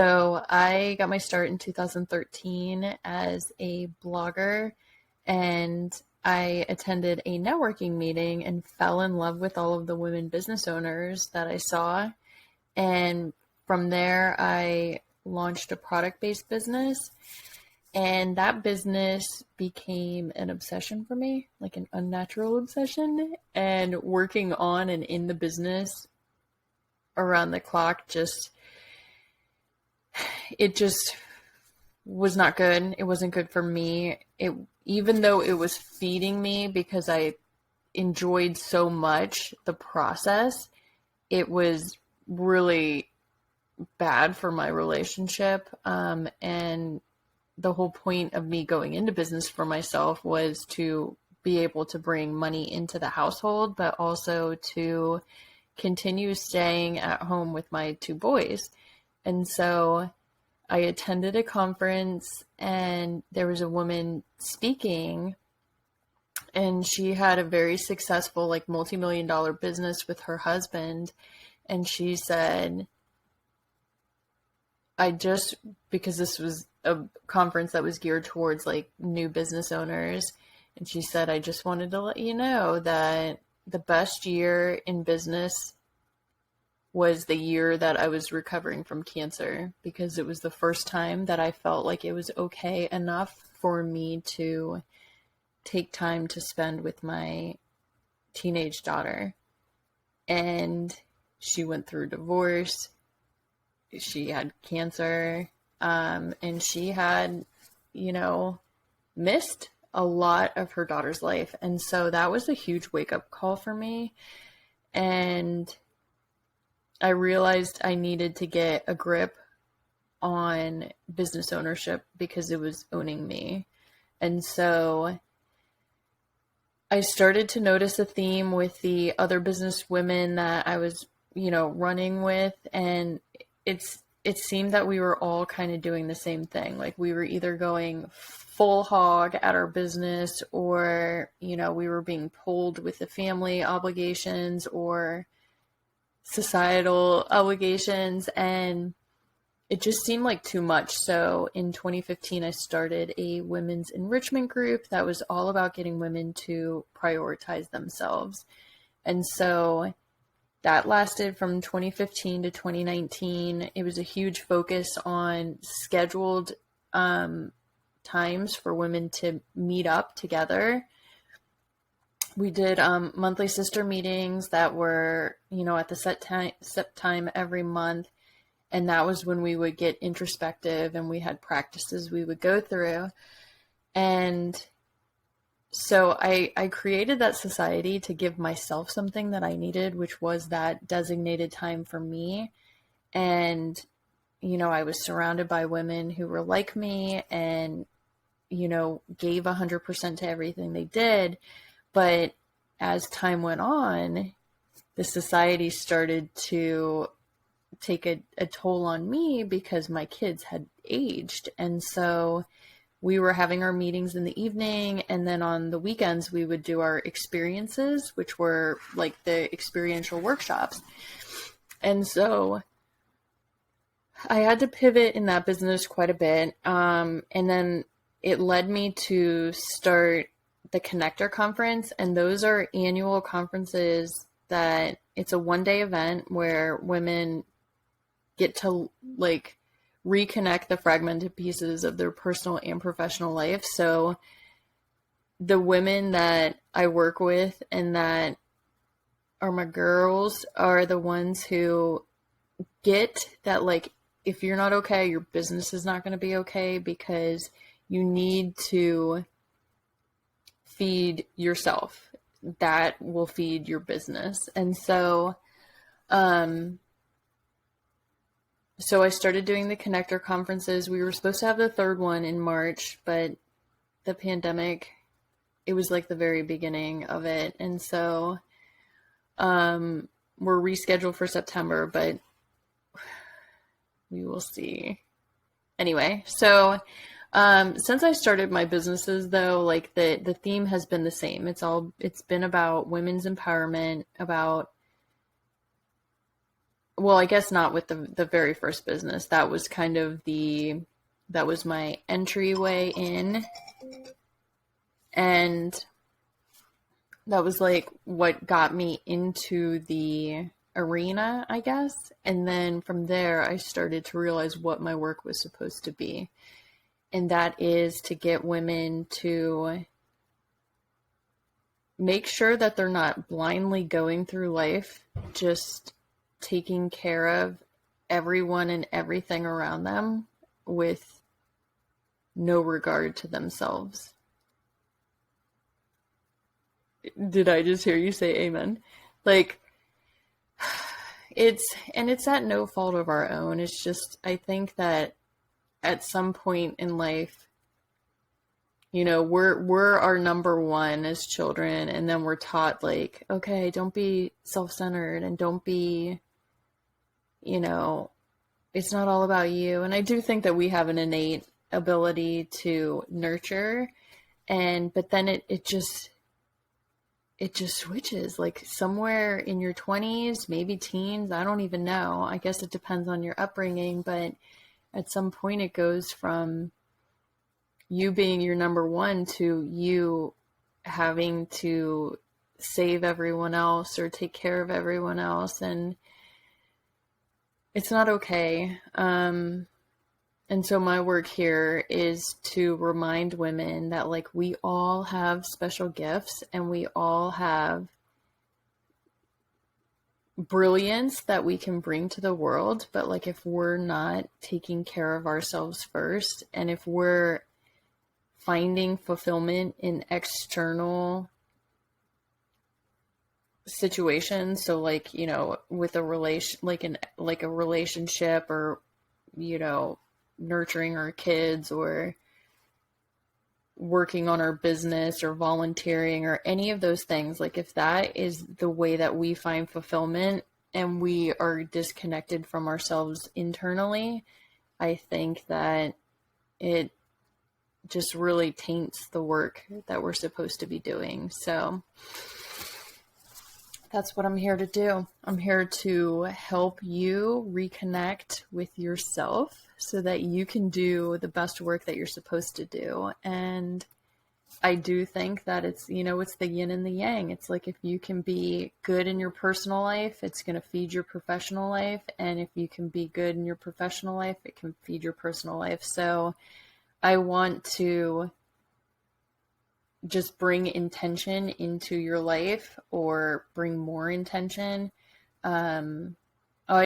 So I got my start in 2013 as a blogger, and I attended a networking meeting and fell in love with all of the women business owners that I saw. And from there, I launched a product-based business, and that business became an obsession for me, like an unnatural obsession. And working on and in the business around the clock just was not good. It wasn't good for me. Even though it was feeding me because I enjoyed so much the process, it was really bad for my relationship. And the whole point of me going into business for myself was to be able to bring money into the household, but also to continue staying at home with my two boys. And so I attended a conference, and there was a woman speaking, and she had a very successful, like, multi-million dollar business with her husband. And she said, because this was a conference that was geared towards like new business owners. And she said, I just wanted to let you know that the best year in business was the year that I was recovering from cancer, because it was the first time that I felt like it was okay enough for me to take time to spend with my teenage daughter. And she went through divorce. She had cancer, and she had, missed a lot of her daughter's life. And so that was a huge wake-up call for me. And I realized I needed to get a grip on business ownership because it was owning me. And so I started to notice a theme with the other business women that I was, running with. And it seemed that we were all kind of doing the same thing. Like, we were either going full hog at our business, or, we were being pulled with the family obligations or societal obligations, and it just seemed like too much. So in 2015, I started a women's enrichment group that was all about getting women to prioritize themselves. And so that lasted from 2015 to 2019. It was a huge focus on scheduled times for women to meet up together. We did monthly sister meetings that were, at the set time every month. And that was when we would get introspective, and we had practices we would go through. And so I created that society to give myself something that I needed, which was that designated time for me. And, I was surrounded by women who were like me and, gave 100% to everything they did. But as time went on, the society started to take a toll on me because my kids had aged. And so we were having our meetings in the evening, and then on the weekends we would do our experiences, which were like the experiential workshops. And so I had to pivot in that business quite a bit. And then it led me to start the Connector Conference. And those are annual conferences that it's a one-day event where women get to like reconnect the fragmented pieces of their personal and professional life. So the women that I work with and that are my girls are the ones who get that, like, if you're not okay, your business is not going to be okay, because you need to feed yourself. That will feed your business. And so, so I started doing the Connector conferences. We were supposed to have the third one in March, but the pandemic, it was like the very beginning of it. And so we're rescheduled for September, but we will see. Anyway, so since I started my businesses, though, like the theme has been the same. It's been about women's empowerment, about well, I guess not with the very first business. That was kind of that was my entryway in. And that was like what got me into the arena, I guess. And then from there, I started to realize what my work was supposed to be. And that is to get women to make sure that they're not blindly going through life, just taking care of everyone and everything around them with no regard to themselves. Did I just hear you say amen? Like, it's at no fault of our own. It's just, I think that at some point in life, you know, we're our number one as children, and then we're taught like, okay, don't be self-centered and don't be, you know, it's not all about you. And I do think that we have an innate ability to nurture, but then it just switches like somewhere in your 20s, maybe teens, I don't even know. I guess it depends on your upbringing, but at some point it goes from you being your number one to you having to save everyone else or take care of everyone else. And it's not okay. And so my work here is to remind women that like we all have special gifts and we all have brilliance that we can bring to the world. But like if we're not taking care of ourselves first, and if we're finding fulfillment in external situations, so like, you know, with a relation, like a relationship, or, you know, nurturing our kids, or working on our business, or volunteering, or any of those things, like if that is the way that we find fulfillment and we are disconnected from ourselves internally, I think that it just really taints the work that we're supposed to be doing. So that's what I'm here to do. I'm here to help you reconnect with yourself so that you can do the best work that you're supposed to do. And I do think that it's, you know, it's the yin and the yang. It's like if you can be good in your personal life, it's going to feed your professional life. And if you can be good in your professional life, it can feed your personal life. So I want to just bring intention into your life, or bring more intention,